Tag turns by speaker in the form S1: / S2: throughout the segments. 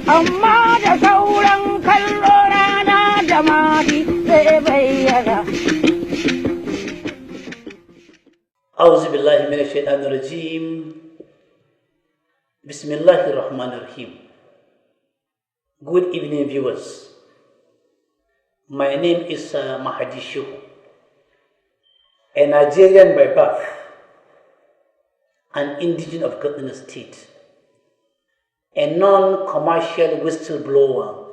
S1: amma da sauran kallo rana da mahadi zai bayyana.
S2: أعوذ بالله من الشيطان الرجيم بسم الله الرحمن الرحيم. Good evening, viewers. My name is Mahadi Shehu, a Nigerian by birth, an indigene of Kaduna State, a non-commercial whistleblower,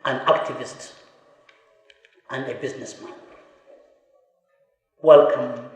S2: an activist, and a businessman. Welcome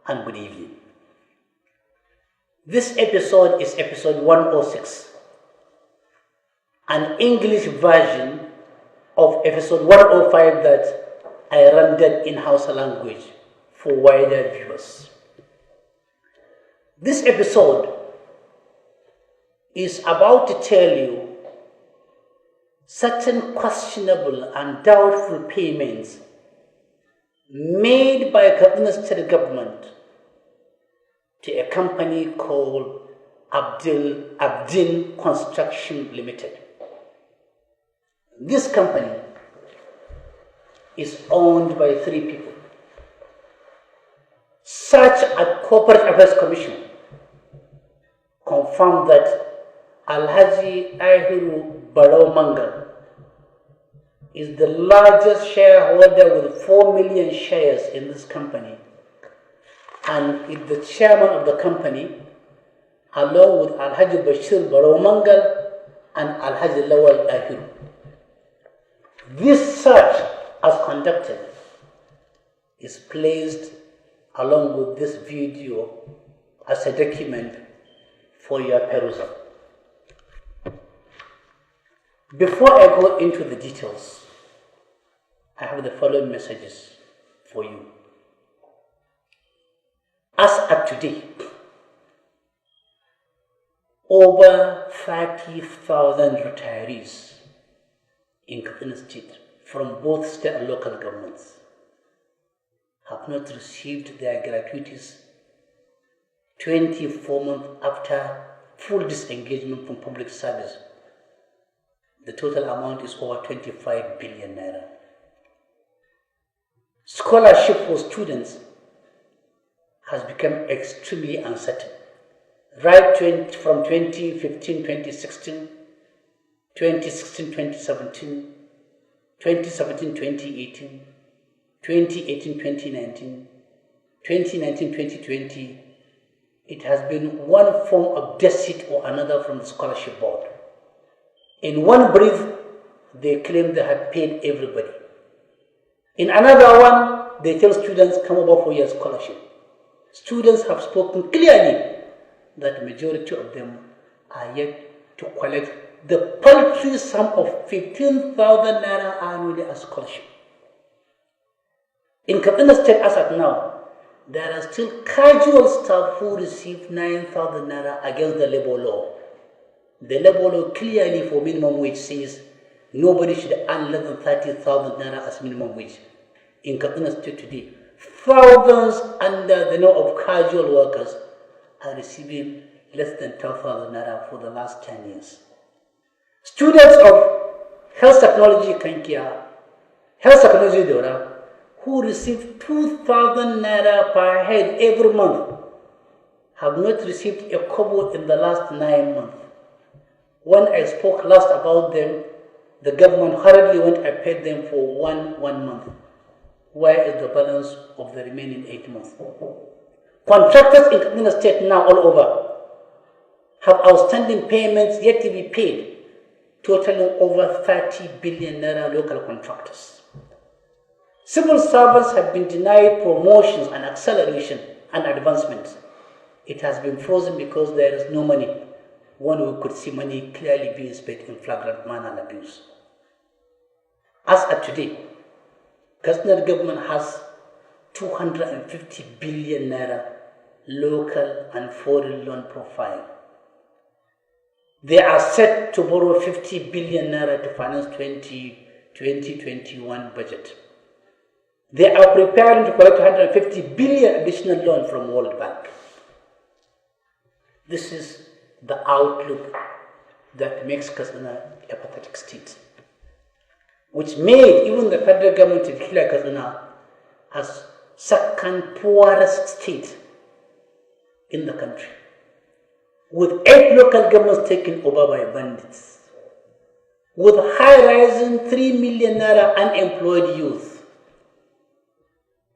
S2: and good evening. This episode is episode 106, an English version of episode 105 that I rendered in Hausa language for wider viewers. This episode is about to tell you certain questionable and doubtful payments made by Kaduna State government to a company called Abdin Construction Limited. This company is owned by 3 people. Search at Corporate Affairs Commission confirmed that Alhaji Ahiru Barau Mangal is the largest shareholder with 4 million shares in this company and is the chairman of the company along with Alhaji Bashir Barau Mangal and Alhaji Lawal Ahiru. This search as conducted is placed along with this video as a document for your perusal. Before I go into the details, I have the following messages for you. As of today, over 30,000 retirees in Kaduna State from both state and local governments have not received their gratuities 24 months after full disengagement from public service. The total amount is over 25 billion naira. Scholarship for students has become extremely uncertain. Right from 2015-2016, 2016-2017, 2017-2018, 2018-2019, 2019-2020, it has been one form of deceit or another from the scholarship board. In one breath, they claim they have paid everybody. In another one, they tell students, come over for your scholarship. Students have spoken clearly that the majority of them are yet to collect the paltry sum of 15,000 naira annually as scholarship. In Kaduna State as of now, there are still casual staff who receive 9,000 naira against the labor law. The labor law clearly for minimum wage says nobody should earn less than 30,000 naira as minimum wage. In Kaduna State today, thousands under the name of casual workers are receiving less than 10,000 naira for the last 10 years. Students of health technology Kankia, health technology Dora, who receive 2,000 naira per head every month, have not received a kobo in the last 9 months. When I spoke last about them, the government hurriedly went and paid them for one month. Where is the balance of the remaining 8 months? Contractors in Kaduna State now all over have outstanding payments yet to be paid, totaling over 30 billion naira local contractors. Civil servants have been denied promotions and acceleration and advancements. It has been frozen because there is no money, when we could see money clearly being spent in flagrant manner and abuse. As of today, Kaduna government has 250 billion naira local and foreign loan profile. They are set to borrow 50 billion naira to finance 2021 budget. They are preparing to collect 150 billion additional loan from World Bank. This is the outlook that makes Katsina a pathetic state, which made even the federal government to declare Katsina as second poorest state in the country, with 8 local governments taken over by bandits, with high-rising 3 million naira unemployed youth,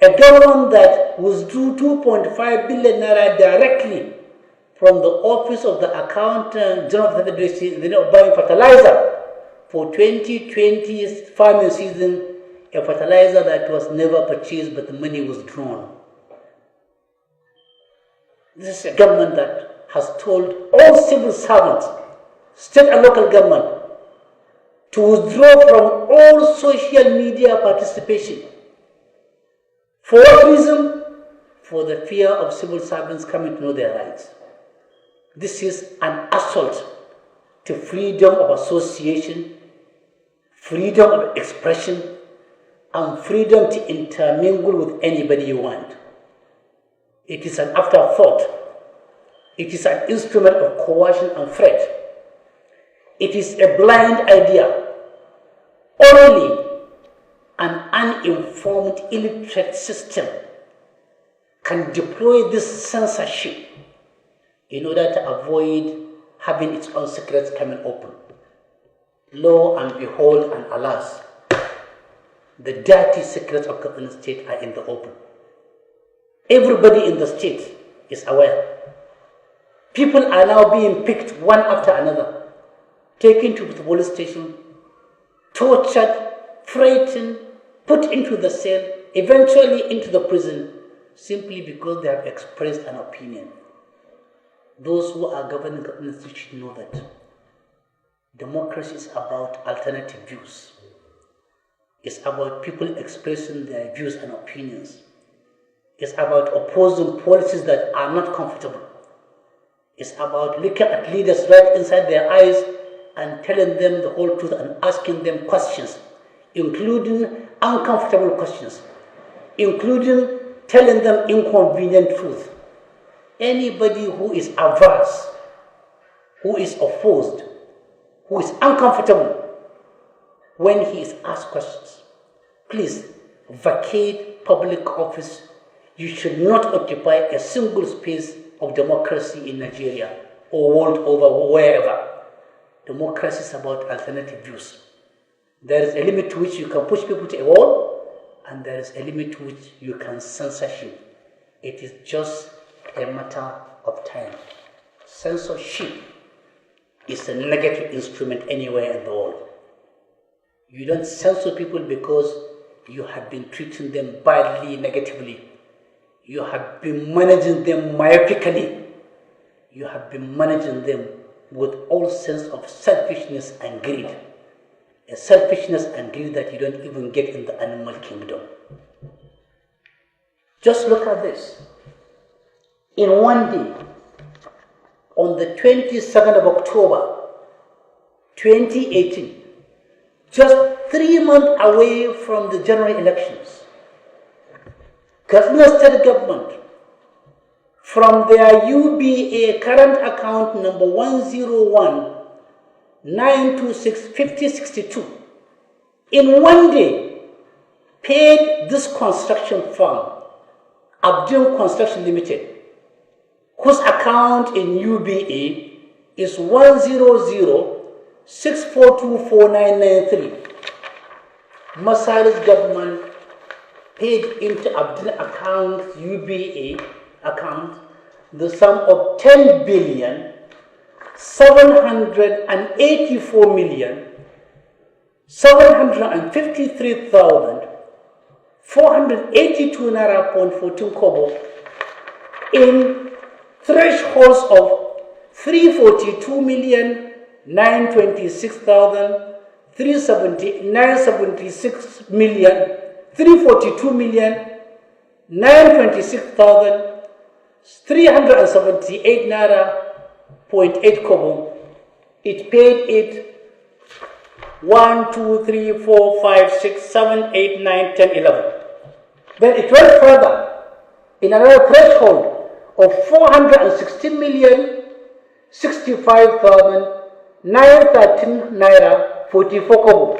S2: a government that withdrew 2.5 billion naira directly from the office of the accountant general of the federation, buying fertilizer for 2020 farming season, a fertilizer that was never purchased but the money was drawn. This is a government that has told all civil servants, state and local government, to withdraw from all social media participation. For what reason? For the fear of civil servants coming to know their rights. This is an assault to freedom of association, freedom of expression, and freedom to intermingle with anybody you want. It is an afterthought. It is an instrument of coercion and threat. It is a blind idea. Only an uninformed, illiterate system can deploy this censorship in order to avoid having its own secrets coming open. Lo and behold, and alas, the dirty secrets of Katsina State are in the open. Everybody in the state is aware. People are now being picked one after another, taken to the police station, tortured, frightened, put into the cell, eventually into the prison, simply because they have expressed an opinion. Those who are governing Katsina State should know that democracy is about alternative views. It's about people expressing their views and opinions. It's about opposing policies that are not comfortable. It's about looking at leaders right inside their eyes and telling them the whole truth and asking them questions, including uncomfortable questions, including telling them inconvenient truth. Anybody who is averse, who is opposed, who is uncomfortable when he is asked questions, please vacate public office. You should not occupy a single space of democracy in Nigeria or world over, wherever. Democracy is about alternative views. There is a limit to which you can push people to a wall, and there is a limit to which you can censorship. It is just a matter of time. Censorship is a negative instrument anywhere in the world. You don't censor people because you have been treating them badly, negatively. You have been managing them myopically. You have been managing them with all sense of selfishness and greed. A selfishness and greed that you don't even get in the animal kingdom. Just look at this. In one day, on the 22nd of October, 2018, just 3 months away from the general elections, Katsina State Government, from their UBA current account number 101-926-5062, in one day, paid this construction firm, Abdul Construction Limited, whose account in UBA is 100-6424993. Masari's government paid into Abdul account, UBA account, the sum of 10,784,753,482 naira 14 kobo in thresholds of 342,926,378 naira 0.8 kobo. It paid it 1, 2, 3, 4, 5, 6, 7, 8, 9, 10, 11. Then it went further in another threshold of 416,065,8 913 naira 44 kobo.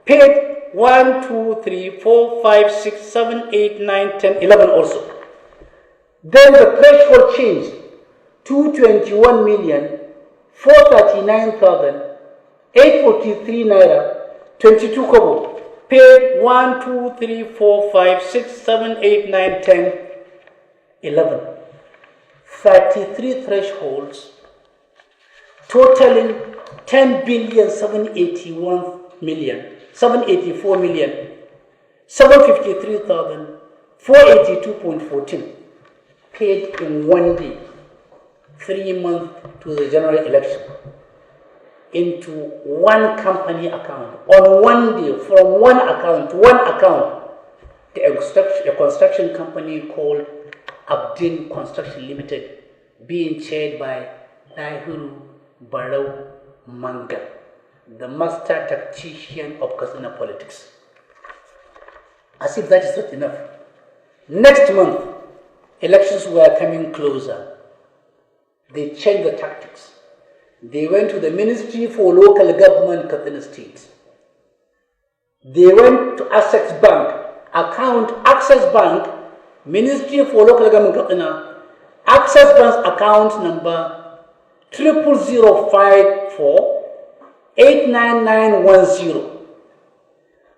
S2: Paid 1, 2, 3, 4, 5, 6, 7, 8, 9, 10, 11 also. Then the threshold changed to 21,439,843 naira 22 kobo. Paid 1, 2, 3, 4, 5, 6, 7, 8, 9, 10, 11. 33 thresholds totaling 10,784,753,482.14 paid in 1 day, 3 months to the general election, into one company account on 1 day, from one account to one account. A construction company called Abdin Construction Limited, being chaired by Nahuru Barau Manga, the master tactician of Katsina politics. As if that is not enough. Next month, elections were coming closer. They changed the tactics. They went to the Ministry for Local Government, Katsina State. They went to Access Bank, Access Bank, Ministry for Local Government, Katsina, Access Bank's account number 0005489910,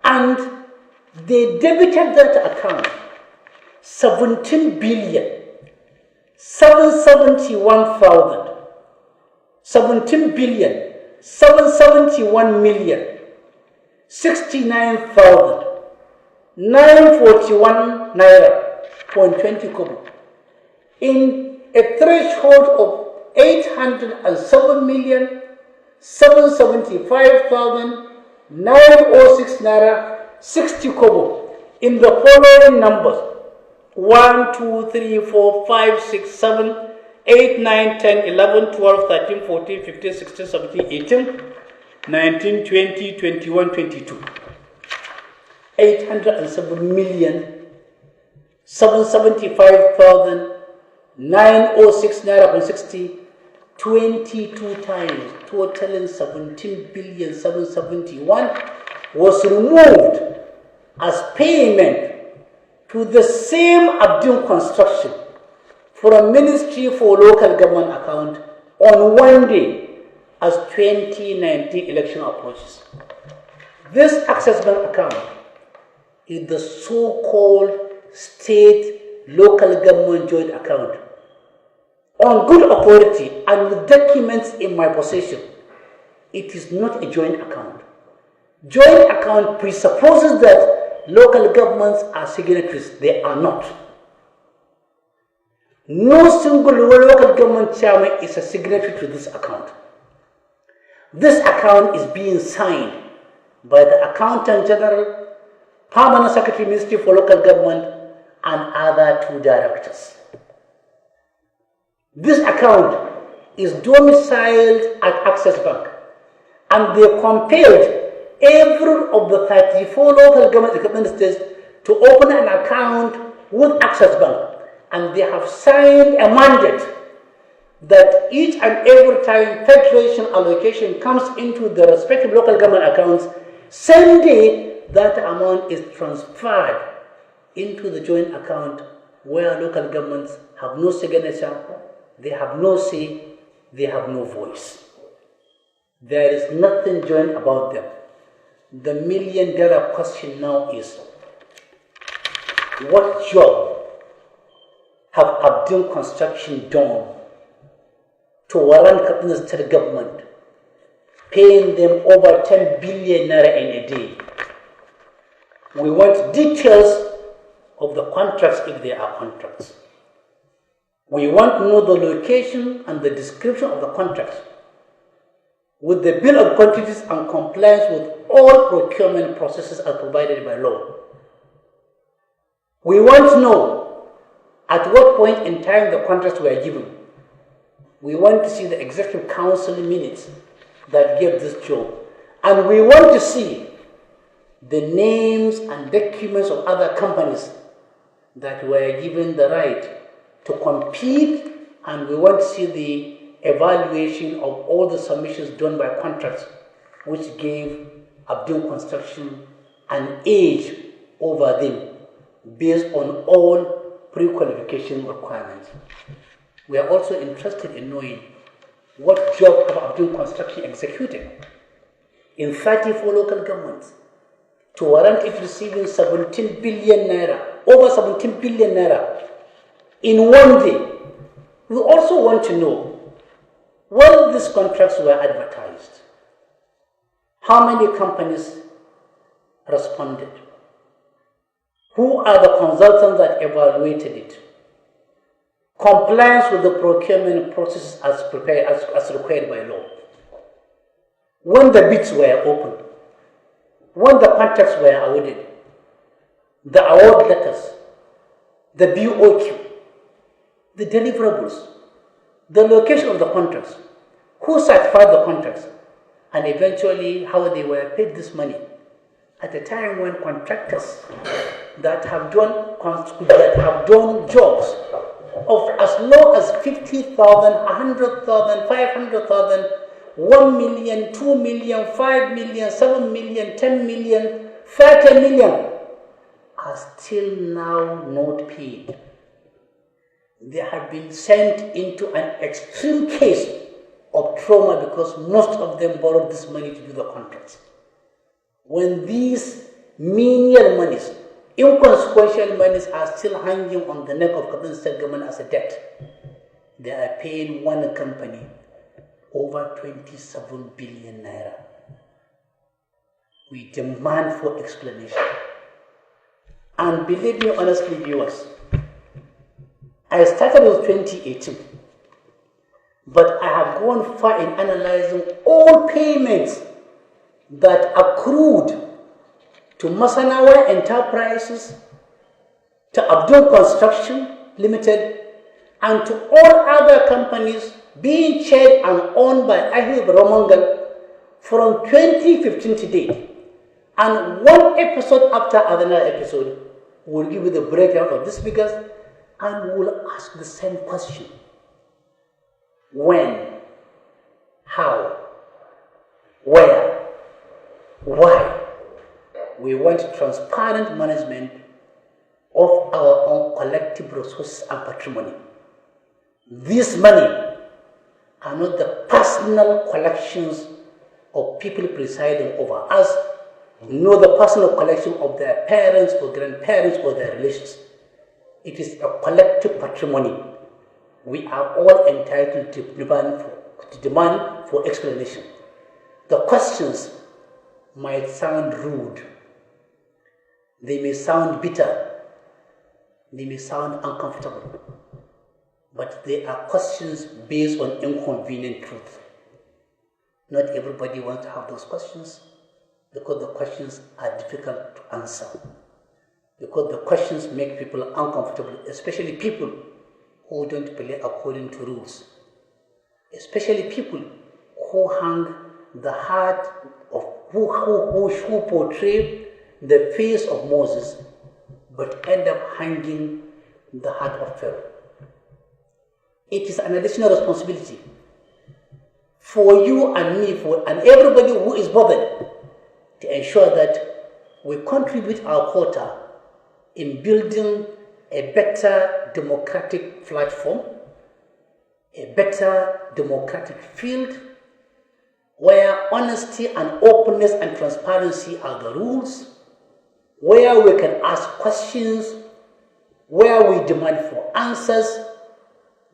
S2: and they debited that account 17 billion 771,000 17 billion 771 million 69,941 naira 20 kobo in a threshold of 807,775,906 naira 60 kobo in the following numbers: 1, 2, 3, 4, 5, 6, 7, 8, 9, 10, 11, 12, 13, 14, 15, 16, 17, 18, 19, 20, 21, 22. 807,775,906 naira 60, 22 times, totaling 17,771 was removed as payment to the same Abdul Construction from Ministry for Local Government account on 1 day as 2019 election approaches. This Access Bank account is the so-called state local government joint account. On good authority and with documents in my possession, it is not a joint account. Joint account presupposes that local governments are signatories. They are not. No single local government chairman is a signatory to this account. This account is being signed by the Accountant General, Permanent Secretary, Ministry for Local Government, and other 2 directors. This account is domiciled at Access Bank, and they compelled every of the 34 local government equipment states to open an account with Access Bank, and they have signed a mandate that each and every time federation allocation comes into the respective local government accounts, same day that amount is transferred into the joint account where local governments have no signature, they have no say, they have no voice. There is nothing joint about them. The $1 million question now is, what job have Abdul Construction done to warrant Katsina State government paying them over 10 billion naira in a day? We want details of the contracts if there are contracts. We want to know the location and the description of the contracts with the bill of quantities and compliance with all procurement processes as provided by law. We want to know at what point in time the contracts were given. We want to see the executive council minutes that gave this job. And we want to see the names and documents of other companies that were given the right to compete, and we want to see the evaluation of all the submissions done by contracts, which gave Abdul Construction an edge over them based on all pre-qualification requirements. We are also interested in knowing what job of Abdul Construction executed in 34 local governments to warrant it receiving 17 billion naira, over 17 billion naira in one day. We also want to know when these contracts were advertised, how many companies responded, who are the consultants that evaluated it, compliance with the procurement process as required by law, when the bids were opened, when the contracts were awarded, the award letters, the BOQ, the deliverables, the location of the contracts, who certified the contracts, and eventually how they were paid this money at a time when contractors that have done jobs of as low as 50,000, 100,000, 500,000, 1 million, 2 million, 5 million, 7 million, 10 million, 30 million are still now not paid. They have been sent into an extreme case of trauma because most of them borrowed this money to do the contracts. When these menial monies, inconsequential monies are still hanging on the neck of Kaduna State government as a debt, they are paying one company over 27 billion naira. We demand for explanation. And believe me honestly, viewers, I started with 2018, but I have gone far in analyzing all payments that accrued to Masanawa Enterprises, to Abdul Construction Limited, and to all other companies being chaired and owned by Ahib Romangal from 2015 to date. And one episode after another episode will give you the breakdown of these figures and will ask the same question. When? How? Where? Why? We want transparent management of our own collective resources and patrimony. This money are not the personal collections of people presiding over us, nor the personal collection of their parents or grandparents or their relations. It is a collective patrimony. We are all entitled to demand for explanation. The questions might sound rude. They may sound bitter. They may sound uncomfortable. But they are questions based on inconvenient truth. Not everybody wants to have those questions because the questions are difficult to answer. Because the questions make people uncomfortable, especially people who don't play according to rules. Especially people who hang the heart of who portray the face of Moses but end up hanging the heart of Pharaoh. It is an additional responsibility for you and me, and everybody who is bothered, to ensure that we contribute our quota in building a better democratic platform, a better democratic field, where honesty and openness and transparency are the rules, where we can ask questions, where we demand for answers,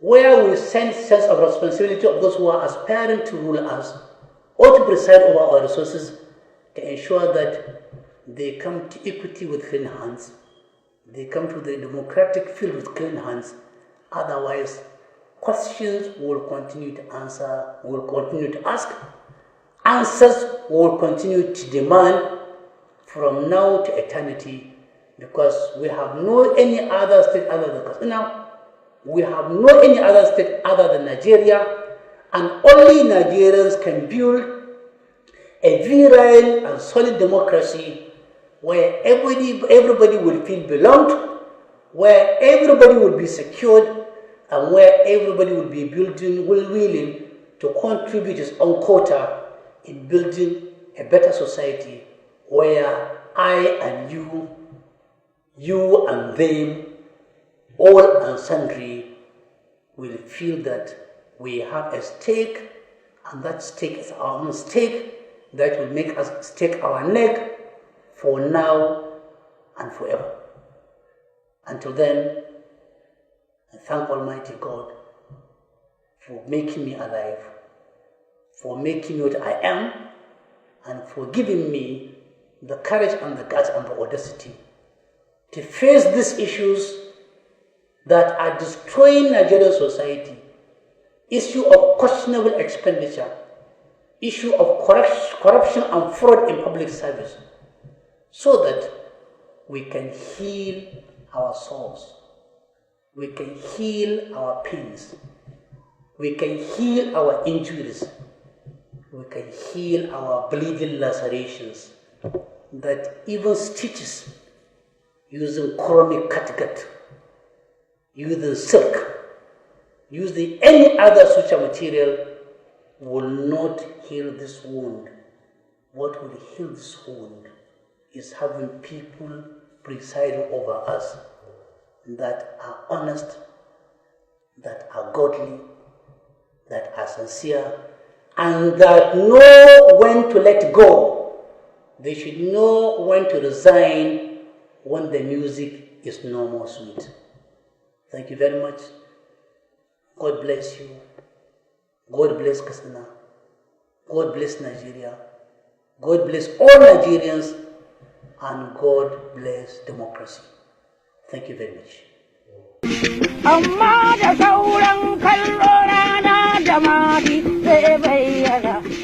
S2: where we sense of responsibility of those who are aspiring to rule us or to preside over our resources, to ensure that they come to equity with clean hands, they come to the democratic field with clean hands. Otherwise, questions will continue to answer, will continue to ask, answers will continue to demand from now to eternity, because we have no any other state other than Katsina. We have no any other state other than Nigeria, and only Nigerians can build a virile and solid democracy where everybody will feel belonged, where everybody will be secured, and where everybody will be willing to contribute his own quota in building a better society where I and you and them, all and sundry, will feel that we have a stake, and that stake is our own stake that will make us stake our neck for now and forever. Until then, I thank Almighty God for making me alive, for making me what I am, and for giving me the courage and the guts and the audacity to face these issues that are destroying Nigerian society. Issue of questionable expenditure, issue of corruption and fraud in public service, so that we can heal our souls, we can heal our pains, we can heal our injuries, we can heal our bleeding lacerations, that even stitches using chromic catgut, using silk, using any other such a material will not heal this wound. What will heal this wound is having people presiding over us that are honest, that are godly, that are sincere, and that know when to let go. They should know when to resign when the music is no more sweet. Thank you very much. God bless you. God bless Katsina. God bless Nigeria. God bless all Nigerians. And God bless democracy. Thank you very much.
S1: Amma da sauran kallo rana da mahadi zai bayyana.